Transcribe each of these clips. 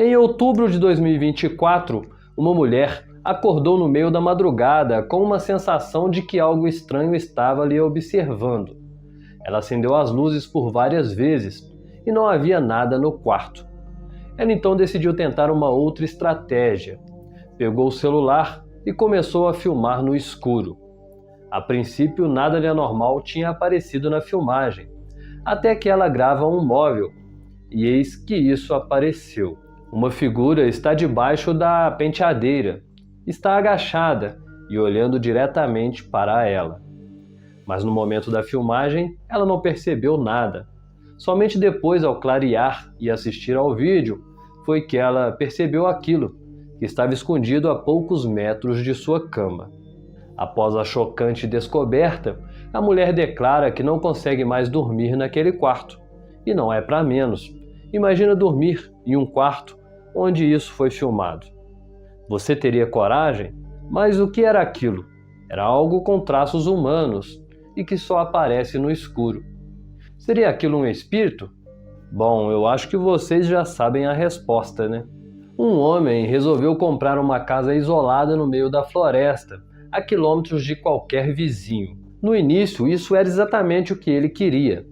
Em outubro de 2024, uma mulher acordou no meio da madrugada com uma sensação de que algo estranho estava lhe observando. Ela acendeu as luzes por várias vezes e não havia nada no quarto. Ela então decidiu tentar uma outra estratégia. Pegou o celular e começou a filmar no escuro. A princípio, nada de anormal tinha aparecido na filmagem, até que ela grava um móvel, e eis que isso apareceu. Uma figura está debaixo da penteadeira, está agachada e olhando diretamente para ela. Mas no momento da filmagem, ela não percebeu nada. Somente depois, ao clarear e assistir ao vídeo, foi que ela percebeu aquilo, que estava escondido a poucos metros de sua cama. Após a chocante descoberta, a mulher declara que não consegue mais dormir naquele quarto. E não é para menos. Imagina dormir em um quarto onde isso foi filmado. Você teria coragem? Mas o que era aquilo? Era algo com traços humanos e que só aparece no escuro. Seria aquilo um espírito? Bom, eu acho que vocês já sabem a resposta, né? Um homem resolveu comprar uma casa isolada no meio da floresta, a quilômetros de qualquer vizinho. No início, isso era exatamente o que ele queria.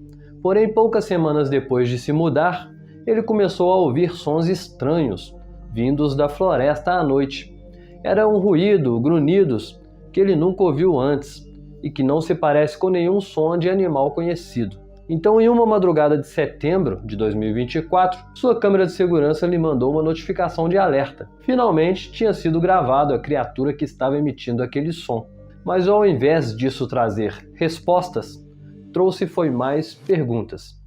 Porém, poucas semanas depois de se mudar, ele começou a ouvir sons estranhos, vindos da floresta à noite. Era um ruído, grunhidos, que ele nunca ouviu antes e que não se parece com nenhum som de animal conhecido. Então, em uma madrugada de setembro de 2024, sua câmera de segurança lhe mandou uma notificação de alerta. Finalmente, tinha sido gravado a criatura que estava emitindo aquele som. Mas ao invés disso trazer respostas, trouxe foi mais perguntas.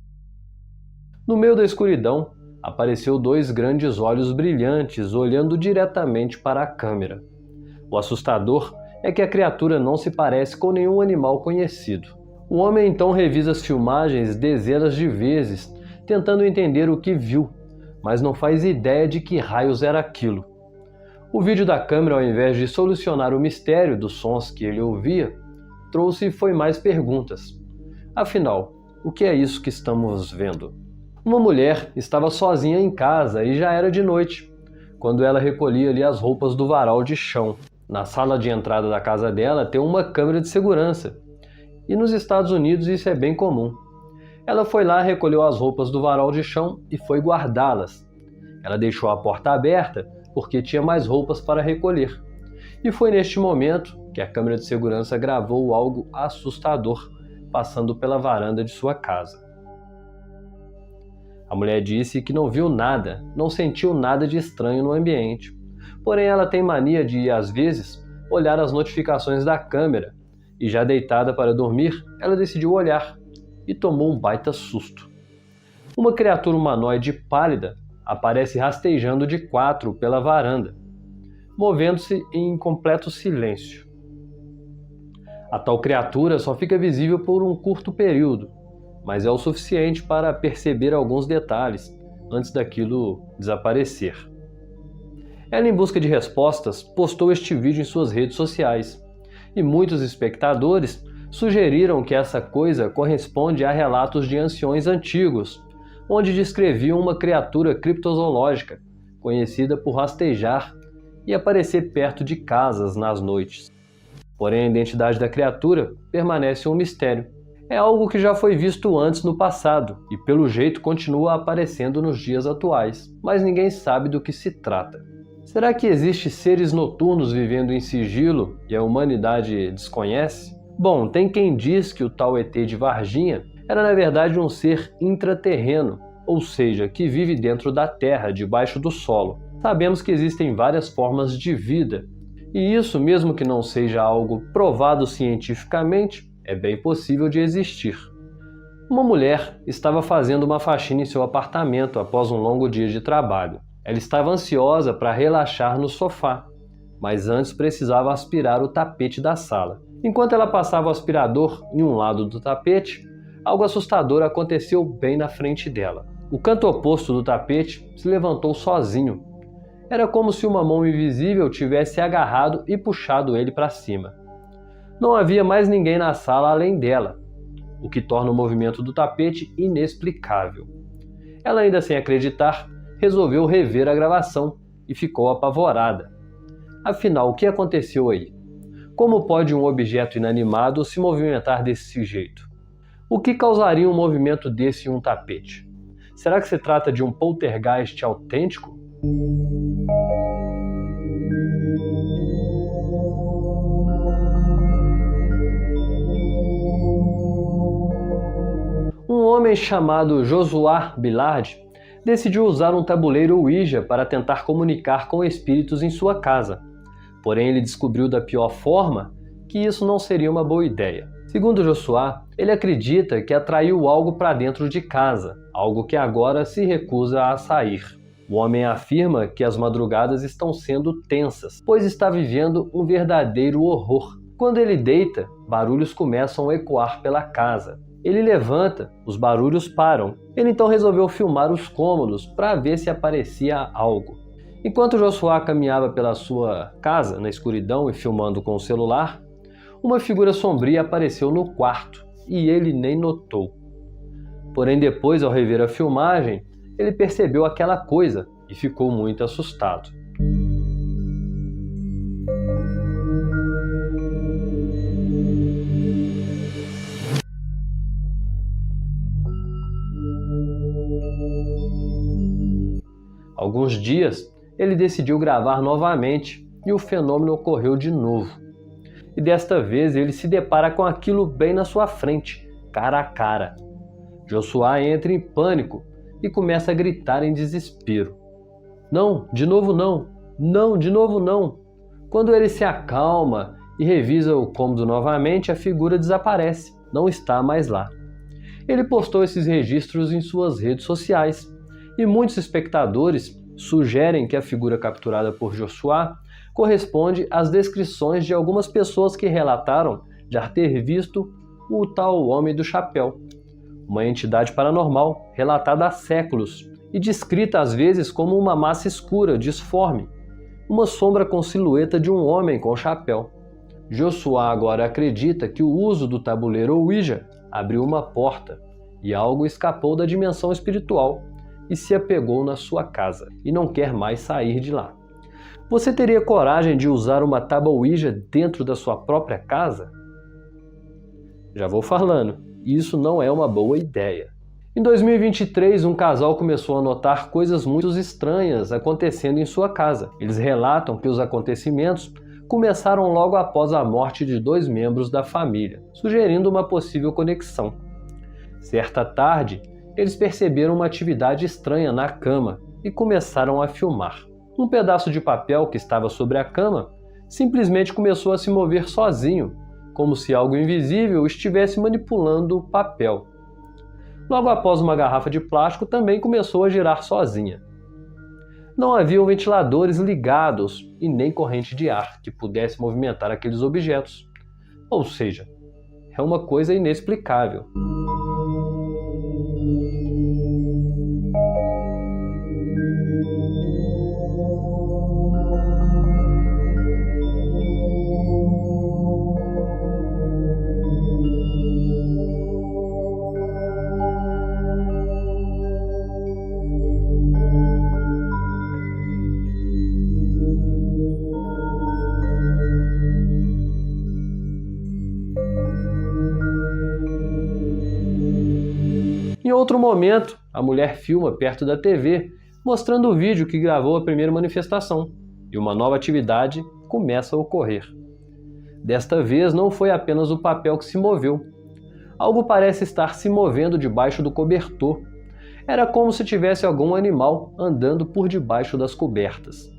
No meio da escuridão, apareceu dois grandes olhos brilhantes olhando diretamente para a câmera. O assustador é que a criatura não se parece com nenhum animal conhecido. O homem então revisa as filmagens dezenas de vezes, tentando entender o que viu, mas não faz ideia de que raios era aquilo. O vídeo da câmera, ao invés de solucionar o mistério dos sons que ele ouvia, trouxe foi mais perguntas. Afinal, o que é isso que estamos vendo? Uma mulher estava sozinha em casa e já era de noite, quando ela recolhia ali as roupas do varal de chão. Na sala de entrada da casa dela tem uma câmera de segurança, e nos Estados Unidos isso é bem comum. Ela foi lá, recolheu as roupas do varal de chão e foi guardá-las. Ela deixou a porta aberta porque tinha mais roupas para recolher. E foi neste momento que a câmera de segurança gravou algo assustador passando pela varanda de sua casa. A mulher disse que não viu nada, não sentiu nada de estranho no ambiente. Porém, ela tem mania de, às vezes, olhar as notificações da câmera. E já deitada para dormir, ela decidiu olhar e tomou um baita susto. Uma criatura humanoide pálida aparece rastejando de quatro pela varanda, movendo-se em completo silêncio. A tal criatura só fica visível por um curto período, mas é o suficiente para perceber alguns detalhes antes daquilo desaparecer. Ela, em busca de respostas, postou este vídeo em suas redes sociais, e muitos espectadores sugeriram que essa coisa corresponde a relatos de anciões antigos, onde descreviam uma criatura criptozoológica, conhecida por rastejar e aparecer perto de casas nas noites. Porém, a identidade da criatura permanece um mistério. É algo que já foi visto antes no passado e, pelo jeito, continua aparecendo nos dias atuais, mas ninguém sabe do que se trata. Será que existem seres noturnos vivendo em sigilo e a humanidade desconhece? Bom, tem quem diz que o tal ET de Varginha era na verdade um ser intraterreno, ou seja, que vive dentro da terra, debaixo do solo. Sabemos que existem várias formas de vida, e isso, mesmo que não seja algo provado cientificamente, é bem possível de existir. Uma mulher estava fazendo uma faxina em seu apartamento após um longo dia de trabalho. Ela estava ansiosa para relaxar no sofá, mas antes precisava aspirar o tapete da sala. Enquanto ela passava o aspirador em um lado do tapete, algo assustador aconteceu bem na frente dela. O canto oposto do tapete se levantou sozinho. Era como se uma mão invisível tivesse agarrado e puxado ele para cima. Não havia mais ninguém na sala além dela, o que torna o movimento do tapete inexplicável. Ela, ainda sem acreditar, resolveu rever a gravação e ficou apavorada. Afinal, o que aconteceu aí? Como pode um objeto inanimado se movimentar desse jeito? O que causaria um movimento desse em um tapete? Será que se trata de um poltergeist autêntico? Um homem chamado Josué Billard decidiu usar um tabuleiro Ouija para tentar comunicar com espíritos em sua casa. Porém, ele descobriu da pior forma que isso não seria uma boa ideia. Segundo Josué, ele acredita que atraiu algo para dentro de casa, algo que agora se recusa a sair. O homem afirma que as madrugadas estão sendo tensas, pois está vivendo um verdadeiro horror. Quando ele deita, barulhos começam a ecoar pela casa. Ele levanta, os barulhos param. Ele então resolveu filmar os cômodos para ver se aparecia algo. Enquanto Josué caminhava pela sua casa na escuridão e filmando com o celular, uma figura sombria apareceu no quarto e ele nem notou. Porém, depois, ao rever a filmagem, ele percebeu aquela coisa e ficou muito assustado. Alguns dias, ele decidiu gravar novamente e o fenômeno ocorreu de novo. E desta vez ele se depara com aquilo bem na sua frente, cara a cara. Josué entra em pânico e começa a gritar em desespero. Não, de novo não, não, de novo não. Quando ele se acalma e revisa o cômodo novamente, a figura desaparece, não está mais lá. Ele postou esses registros em suas redes sociais e muitos espectadores sugerem que a figura capturada por Josué corresponde às descrições de algumas pessoas que relataram já ter visto o tal Homem do Chapéu, uma entidade paranormal relatada há séculos e descrita às vezes como uma massa escura, disforme, uma sombra com silhueta de um homem com chapéu. Josué agora acredita que o uso do tabuleiro Ouija abriu uma porta e algo escapou da dimensão espiritual e se apegou na sua casa e não quer mais sair de lá. Você teria coragem de usar uma tábua Ouija dentro da sua própria casa? Já vou falando, isso não é uma boa ideia. Em 2023, um casal começou a notar coisas muito estranhas acontecendo em sua casa. Eles relatam que os acontecimentos começaram logo após a morte de 2 membros da família, sugerindo uma possível conexão. Certa tarde, eles perceberam uma atividade estranha na cama e começaram a filmar. Um pedaço de papel que estava sobre a cama simplesmente começou a se mover sozinho, como se algo invisível estivesse manipulando o papel. Logo após, uma garrafa de plástico também começou a girar sozinha. Não haviam ventiladores ligados e nem corrente de ar que pudesse movimentar aqueles objetos. Ou seja, é uma coisa inexplicável. Em outro momento, a mulher filma perto da TV, mostrando o vídeo que gravou a primeira manifestação, e uma nova atividade começa a ocorrer. Desta vez não foi apenas o papel que se moveu. Algo parece estar se movendo debaixo do cobertor. Era como se tivesse algum animal andando por debaixo das cobertas.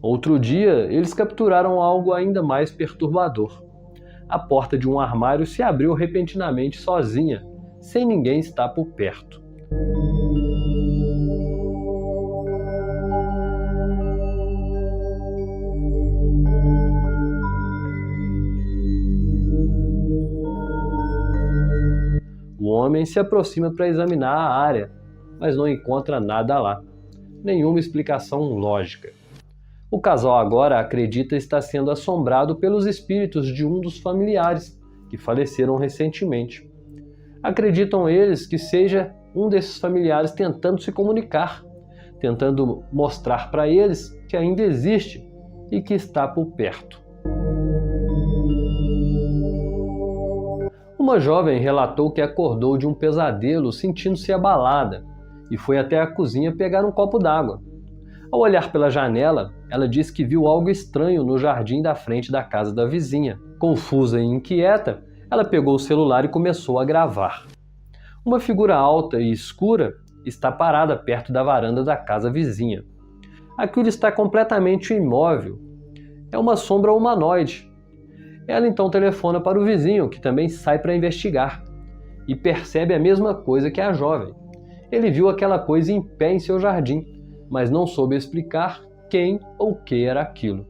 Outro dia, eles capturaram algo ainda mais perturbador. A porta de um armário se abriu repentinamente sozinha, sem ninguém estar por perto. homem se aproxima para examinar a área, mas não encontra nada lá. Nenhuma explicação lógica. O casal agora acredita estar sendo assombrado pelos espíritos de um dos familiares que faleceram recentemente. Acreditam eles que seja um desses familiares tentando se comunicar, tentando mostrar para eles que ainda existe e que está por perto. Uma jovem relatou que acordou de um pesadelo sentindo-se abalada e foi até a cozinha pegar um copo d'água. Ao olhar pela janela, ela disse que viu algo estranho no jardim da frente da casa da vizinha. Confusa e inquieta, ela pegou o celular e começou a gravar. Uma figura alta e escura está parada perto da varanda da casa vizinha. Aquilo está completamente imóvel. É uma sombra humanoide. Ela então telefona para o vizinho, que também sai para investigar, e percebe a mesma coisa que a jovem. Ele viu aquela coisa em pé em seu jardim, mas não soube explicar quem ou o que era aquilo.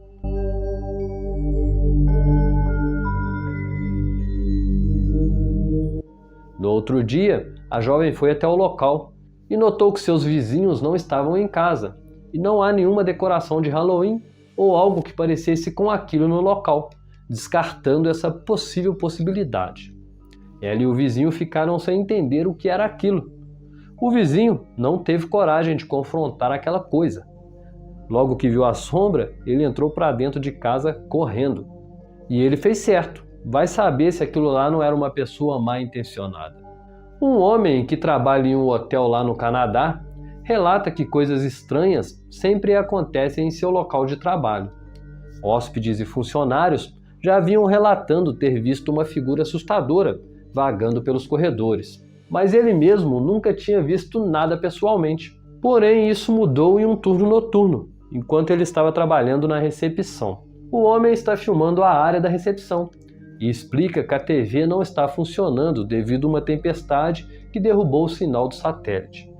No outro dia, a jovem foi até o local e notou que seus vizinhos não estavam em casa e não há nenhuma decoração de Halloween ou algo que parecesse com aquilo no local, descartando essa possível possibilidade. Ela e o vizinho ficaram sem entender o que era aquilo. O vizinho não teve coragem de confrontar aquela coisa. Logo que viu a sombra, ele entrou para dentro de casa correndo. E ele fez certo. Vai saber se aquilo lá não era uma pessoa mal intencionada. Um homem que trabalha em um hotel lá no Canadá relata que coisas estranhas sempre acontecem em seu local de trabalho. Hóspedes e funcionários já vinham relatando ter visto uma figura assustadora vagando pelos corredores, mas ele mesmo nunca tinha visto nada pessoalmente. Porém, isso mudou em um turno noturno, enquanto ele estava trabalhando na recepção. O homem está filmando a área da recepção e explica que a TV não está funcionando devido a uma tempestade que derrubou o sinal do satélite.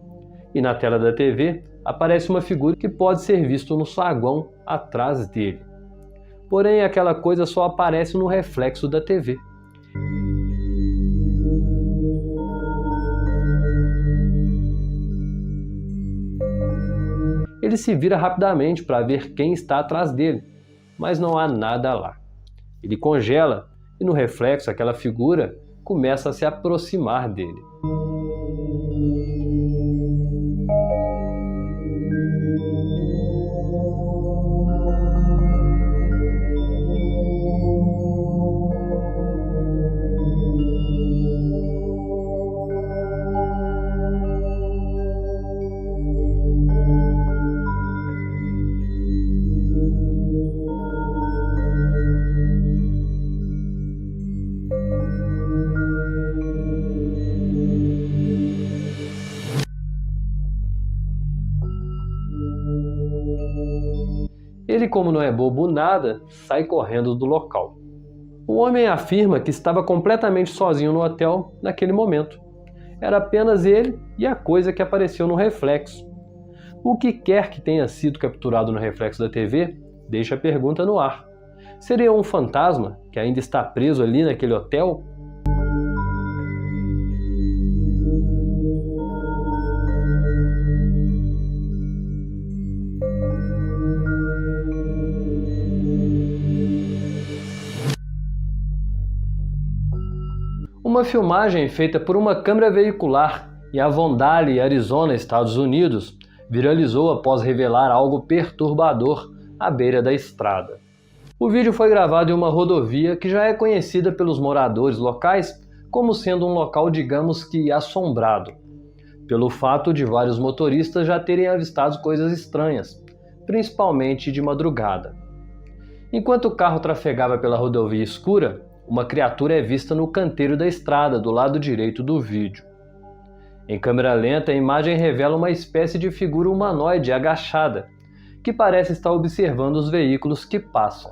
E na tela da TV aparece uma figura que pode ser visto no saguão atrás dele. Porém, aquela coisa só aparece no reflexo da TV. Ele se vira rapidamente para ver quem está atrás dele, mas não há nada lá. Ele congela e no reflexo aquela figura começa a se aproximar dele. Ele, como não é bobo nada, sai correndo do local. O homem afirma que estava completamente sozinho no hotel naquele momento. Era apenas ele e a coisa que apareceu no reflexo. O que quer que tenha sido capturado no reflexo da TV, deixa a pergunta no ar. Seria um fantasma que ainda está preso ali naquele hotel? Uma filmagem feita por uma câmera veicular em Avondale, Arizona, Estados Unidos, viralizou após revelar algo perturbador à beira da estrada. O vídeo foi gravado em uma rodovia que já é conhecida pelos moradores locais como sendo um local, digamos que, assombrado, pelo fato de vários motoristas já terem avistado coisas estranhas, principalmente de madrugada. Enquanto o carro trafegava pela rodovia escura, uma criatura é vista no canteiro da estrada, do lado direito do vídeo. Em câmera lenta, a imagem revela uma espécie de figura humanoide agachada, que parece estar observando os veículos que passam.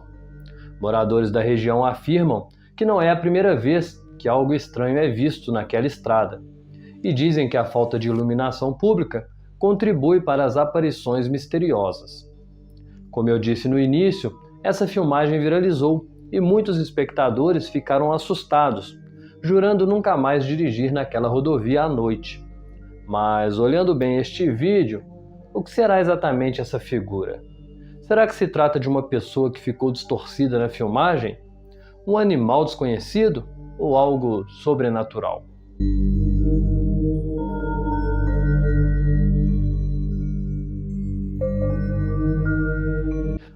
Moradores da região afirmam que não é a primeira vez que algo estranho é visto naquela estrada, e dizem que a falta de iluminação pública contribui para as aparições misteriosas. Como eu disse no início, essa filmagem viralizou, e muitos espectadores ficaram assustados, jurando nunca mais dirigir naquela rodovia à noite. Mas, olhando bem este vídeo, o que será exatamente essa figura? Será que se trata de uma pessoa que ficou distorcida na filmagem? Um animal desconhecido? Ou algo sobrenatural?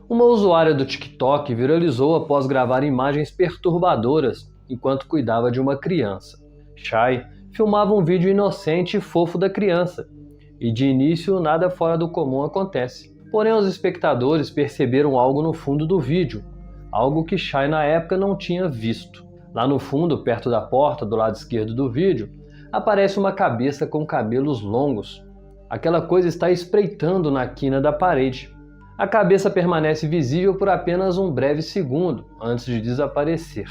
Uma usuária do TikTok viralizou após gravar imagens perturbadoras enquanto cuidava de uma criança. Shai filmava um vídeo inocente e fofo da criança, e de início nada fora do comum acontece. Porém, os espectadores perceberam algo no fundo do vídeo, algo que Shai na época não tinha visto. Lá no fundo, perto da porta do lado esquerdo do vídeo, aparece uma cabeça com cabelos longos. Aquela coisa está espreitando na quina da parede. A cabeça permanece visível por apenas um breve segundo, antes de desaparecer.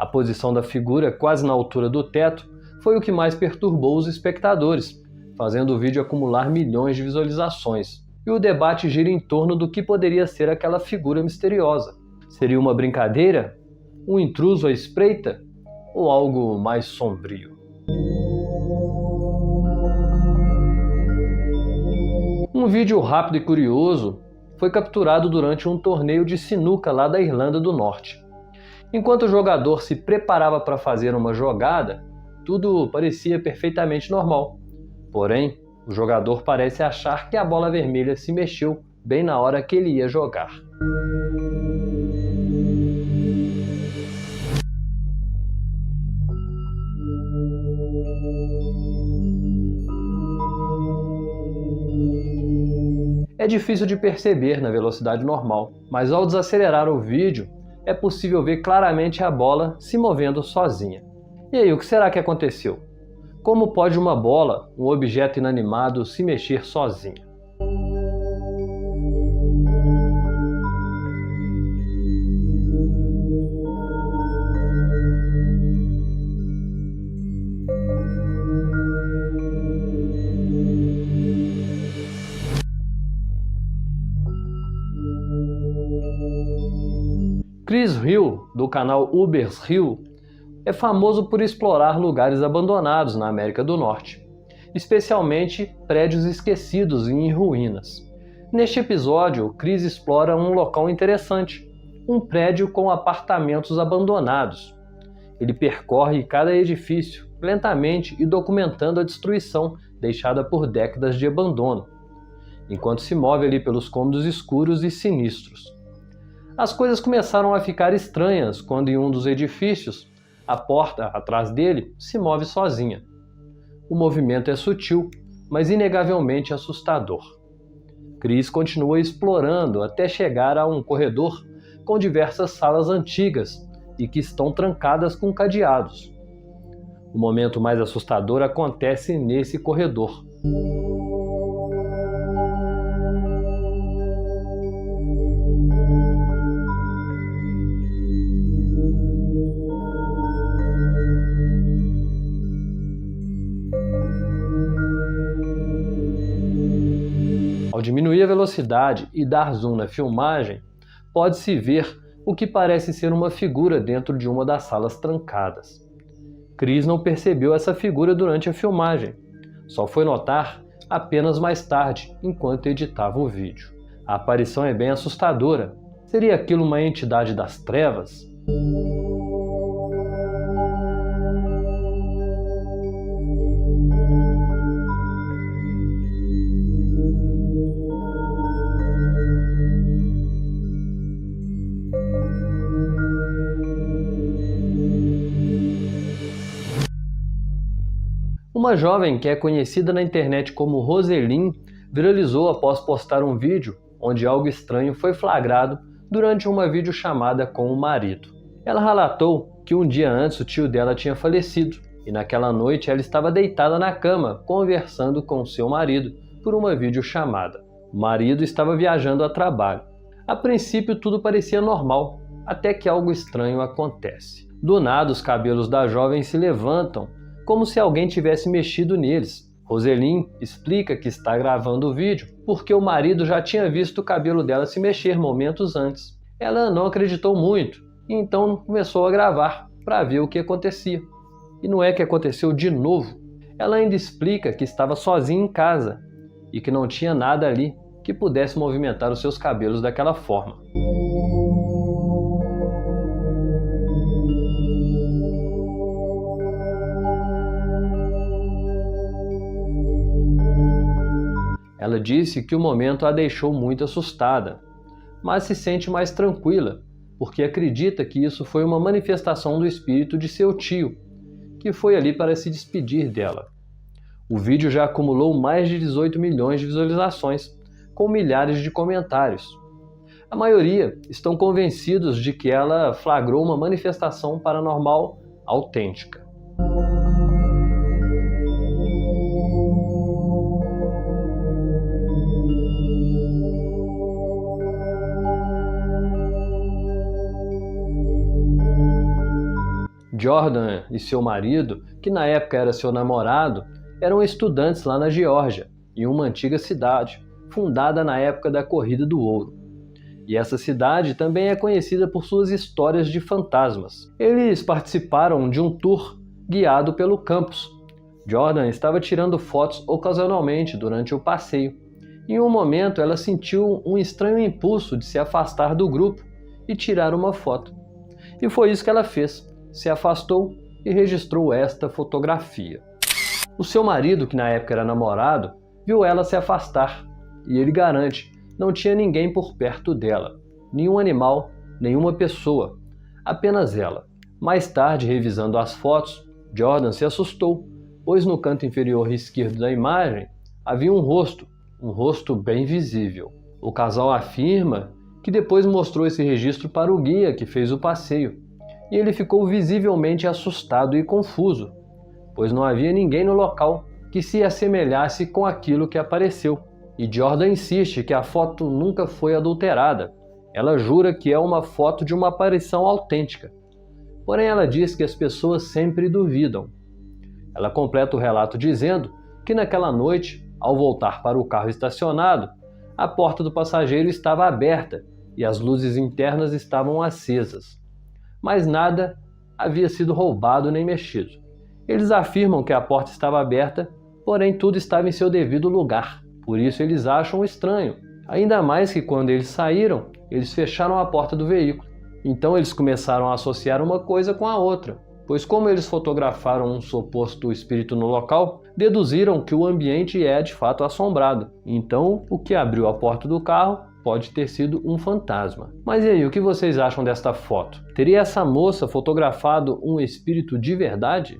A posição da figura, quase na altura do teto, foi o que mais perturbou os espectadores, fazendo o vídeo acumular milhões de visualizações. E o debate gira em torno do que poderia ser aquela figura misteriosa. Seria uma brincadeira? Um intruso à espreita? Ou algo mais sombrio? Um vídeo rápido e curioso foi capturado durante um torneio de sinuca lá da Irlanda do Norte. Enquanto o jogador se preparava para fazer uma jogada, tudo parecia perfeitamente normal. Porém, o jogador parece achar que a bola vermelha se mexeu bem na hora que ele ia jogar. É difícil de perceber na velocidade normal, mas ao desacelerar o vídeo, é possível ver claramente a bola se movendo sozinha. E aí, o que será que aconteceu? Como pode uma bola, um objeto inanimado, se mexer sozinha? Chris Hill, do canal Uber's Hill, é famoso por explorar lugares abandonados na América do Norte, especialmente prédios esquecidos e em ruínas. Neste episódio, Chris explora um local interessante, um prédio com apartamentos abandonados. Ele percorre cada edifício lentamente e documentando a destruição deixada por décadas de abandono, enquanto se move ali pelos cômodos escuros e sinistros. As coisas começaram a ficar estranhas quando em um dos edifícios, a porta atrás dele se move sozinha. O movimento é sutil, mas inegavelmente assustador. Chris continua explorando até chegar a um corredor com diversas salas antigas e que estão trancadas com cadeados. O momento mais assustador acontece nesse corredor. Ao diminuir a velocidade e dar zoom na filmagem, pode-se ver o que parece ser uma figura dentro de uma das salas trancadas. Chris não percebeu essa figura durante a filmagem, só foi notar apenas mais tarde, enquanto editava o vídeo. A aparição é bem assustadora. Seria aquilo uma entidade das trevas? Uma jovem que é conhecida na internet como Roselyn viralizou após postar um vídeo onde algo estranho foi flagrado durante uma videochamada com o marido. Ela relatou que um dia antes o tio dela tinha falecido e naquela noite ela estava deitada na cama conversando com seu marido por uma videochamada. O marido estava viajando a trabalho. A princípio tudo parecia normal, até que algo estranho acontece. Do nada os cabelos da jovem se levantam, como se alguém tivesse mexido neles. Roselyn explica que está gravando o vídeo porque o marido já tinha visto o cabelo dela se mexer momentos antes. Ela não acreditou muito e então começou a gravar para ver o que acontecia. E não é que aconteceu de novo. Ela ainda explica que estava sozinha em casa e que não tinha nada ali que pudesse movimentar os seus cabelos daquela forma. Ela disse que o momento a deixou muito assustada, mas se sente mais tranquila, porque acredita que isso foi uma manifestação do espírito de seu tio, que foi ali para se despedir dela. O vídeo já acumulou mais de 18 milhões de visualizações, com milhares de comentários. A maioria estão convencidos de que ela flagrou uma manifestação paranormal autêntica. Jordan e seu marido, que na época era seu namorado, eram estudantes lá na Geórgia, em uma antiga cidade, fundada na época da Corrida do Ouro. E essa cidade também é conhecida por suas histórias de fantasmas. Eles participaram de um tour guiado pelo campus. Jordan estava tirando fotos ocasionalmente durante o passeio. Em um momento, ela sentiu um estranho impulso de se afastar do grupo e tirar uma foto. E foi isso que ela fez. Se afastou e registrou esta fotografia. O seu marido, que na época era namorado, viu ela se afastar e ele garante, não tinha ninguém por perto dela, nenhum animal, nenhuma pessoa, apenas ela. Mais tarde, revisando as fotos, Jordan se assustou, pois no canto inferior esquerdo da imagem havia um rosto bem visível. O casal afirma que depois mostrou esse registro para o guia que fez o passeio, e ele ficou visivelmente assustado e confuso, pois não havia ninguém no local que se assemelhasse com aquilo que apareceu. E Jordan insiste que a foto nunca foi adulterada. Ela jura que é uma foto de uma aparição autêntica. Porém, ela diz que as pessoas sempre duvidam. Ela completa o relato dizendo que naquela noite, ao voltar para o carro estacionado, a porta do passageiro estava aberta e as luzes internas estavam acesas. Mas nada havia sido roubado nem mexido. Eles afirmam que a porta estava aberta, porém tudo estava em seu devido lugar. Por isso eles acham estranho. Ainda mais que quando eles saíram, eles fecharam a porta do veículo. Então eles começaram a associar uma coisa com a outra, pois como eles fotografaram um suposto espírito no local, deduziram que o ambiente é de fato assombrado. Então o que abriu a porta do carro pode ter sido um fantasma. Mas e aí, o que vocês acham desta foto? Teria essa moça fotografado um espírito de verdade?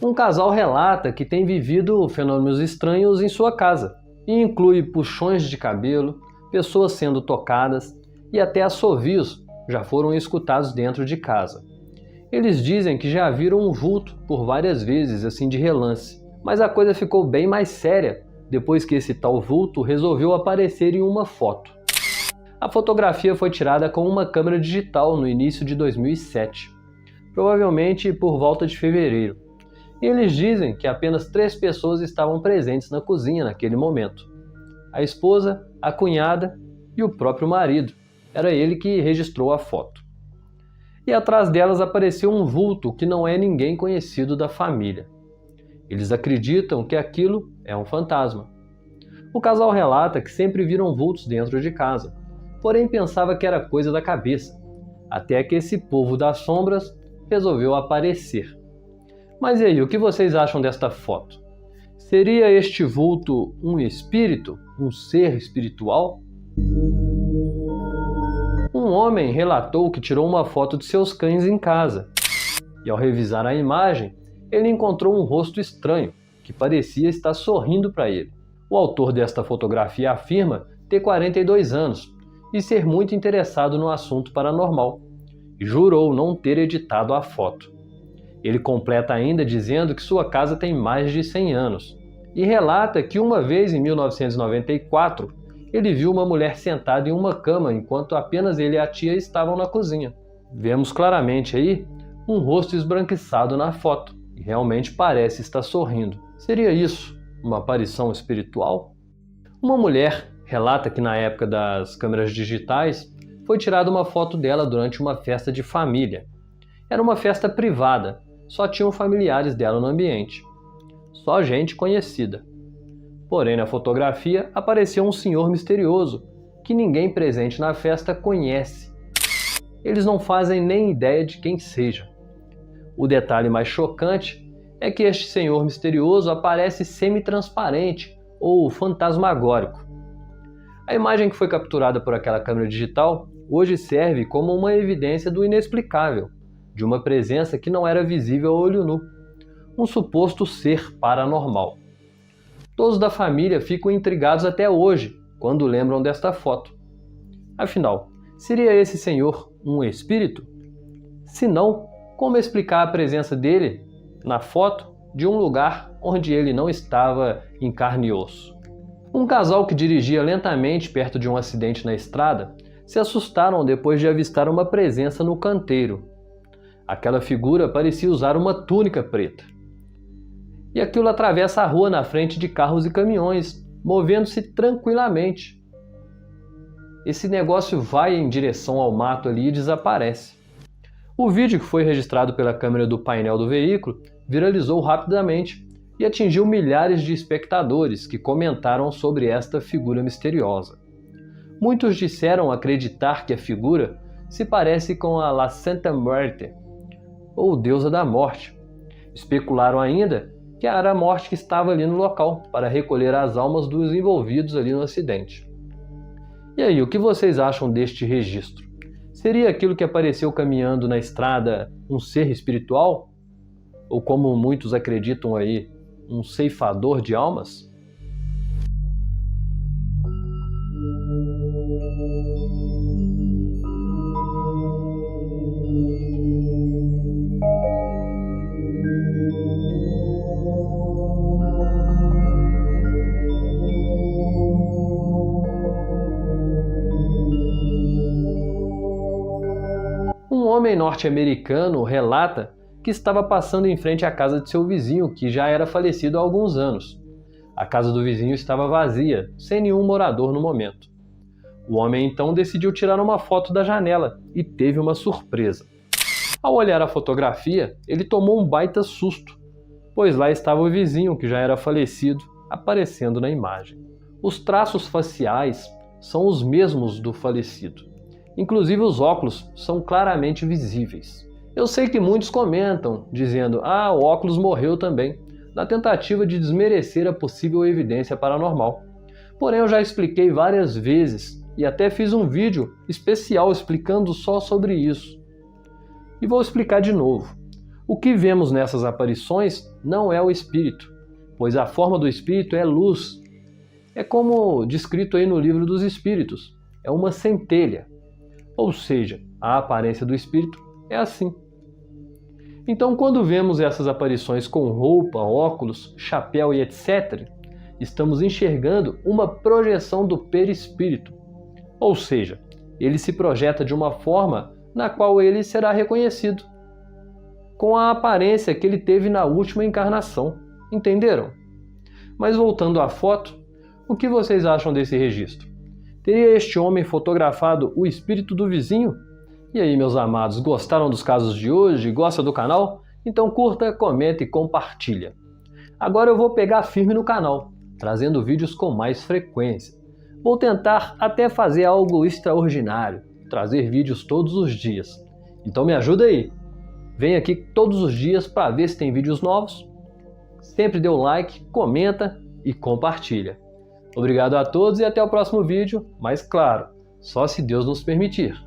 Um casal relata que tem vivido fenômenos estranhos em sua casa, e inclui puxões de cabelo, pessoas sendo tocadas e até assovios já foram escutados dentro de casa. Eles dizem que já viram um vulto por várias vezes, assim de relance, mas a coisa ficou bem mais séria depois que esse tal vulto resolveu aparecer em uma foto. A fotografia foi tirada com uma câmera digital no início de 2007, provavelmente por volta de fevereiro. E eles dizem que apenas 3 pessoas estavam presentes na cozinha naquele momento. A esposa, a cunhada e o próprio marido. Era ele que registrou a foto. E atrás delas apareceu um vulto que não é ninguém conhecido da família. Eles acreditam que aquilo é um fantasma. O casal relata que sempre viram vultos dentro de casa, porém pensava que era coisa da cabeça, até que esse povo das sombras resolveu aparecer. Mas e aí, o que vocês acham desta foto? Seria este vulto um espírito, um ser espiritual? Um homem relatou que tirou uma foto de seus cães em casa, e ao revisar a imagem, ele encontrou um rosto estranho, que parecia estar sorrindo para ele. O autor desta fotografia afirma ter 42 anos e ser muito interessado no assunto paranormal, e jurou não ter editado a foto. Ele completa ainda dizendo que sua casa tem mais de 100 anos, e relata que uma vez em 1994, ele viu uma mulher sentada em uma cama enquanto apenas ele e a tia estavam na cozinha. Vemos claramente aí um rosto esbranquiçado na foto, e realmente parece estar sorrindo. Seria isso uma aparição espiritual? Uma mulher relata que na época das câmeras digitais foi tirada uma foto dela durante uma festa de família. Era uma festa privada, só tinham familiares dela no ambiente. Só gente conhecida. Porém, na fotografia apareceu um senhor misterioso, que ninguém presente na festa conhece. Eles não fazem nem ideia de quem seja. O detalhe mais chocante é que este senhor misterioso aparece semi-transparente ou fantasmagórico. A imagem que foi capturada por aquela câmera digital hoje serve como uma evidência do inexplicável, de uma presença que não era visível a olho nu, um suposto ser paranormal. Todos da família ficam intrigados até hoje quando lembram desta foto. Afinal, seria esse senhor um espírito? Se não, como explicar a presença dele na foto de um lugar onde ele não estava em carne e osso? Um casal que dirigia lentamente perto de um acidente na estrada se assustaram depois de avistar uma presença no canteiro. Aquela figura parecia usar uma túnica preta. E aquilo atravessa a rua na frente de carros e caminhões, movendo-se tranquilamente. Esse negócio vai em direção ao mato ali e desaparece. O vídeo, que foi registrado pela câmera do painel do veículo, viralizou rapidamente e atingiu milhares de espectadores que comentaram sobre esta figura misteriosa. Muitos disseram acreditar que a figura se parece com a La Santa Muerte, ou deusa da morte. Especularam ainda que era a morte que estava ali no local para recolher as almas dos envolvidos ali no acidente. E aí, o que vocês acham deste registro? Seria aquilo que apareceu caminhando na estrada um ser espiritual? Ou, como muitos acreditam aí, um ceifador de almas? Um homem norte-americano relata que estava passando em frente à casa de seu vizinho, que já era falecido há alguns anos. A casa do vizinho estava vazia, sem nenhum morador no momento. O homem então decidiu tirar uma foto da janela e teve uma surpresa. Ao olhar a fotografia, ele tomou um baita susto, pois lá estava o vizinho, que já era falecido, aparecendo na imagem. Os traços faciais são os mesmos do falecido. Inclusive os óculos são claramente visíveis. Eu sei que muitos comentam, dizendo: "Ah, o óculos morreu também", na tentativa de desmerecer a possível evidência paranormal. Porém, eu já expliquei várias vezes e até fiz um vídeo especial explicando só sobre isso. E vou explicar de novo. O que vemos nessas aparições não é o espírito, pois a forma do espírito é luz. É como descrito aí no Livro dos Espíritos, é uma centelha. Ou seja, a aparência do espírito é assim. Então, quando vemos essas aparições com roupa, óculos, chapéu e etc., estamos enxergando uma projeção do perispírito. Ou seja, ele se projeta de uma forma na qual ele será reconhecido, com a aparência que ele teve na última encarnação. Entenderam? Mas voltando à foto, o que vocês acham desse registro? Teria este homem fotografado o espírito do vizinho? E aí, meus amados, gostaram dos casos de hoje? Gosta do canal? Então curta, comenta e compartilha. Agora eu vou pegar firme no canal, trazendo vídeos com mais frequência. Vou tentar até fazer algo extraordinário, trazer vídeos todos os dias. Então me ajuda aí. Vem aqui todos os dias para ver se tem vídeos novos. Sempre dê um like, comenta e compartilha. Obrigado a todos e até o próximo vídeo, mas claro, só se Deus nos permitir.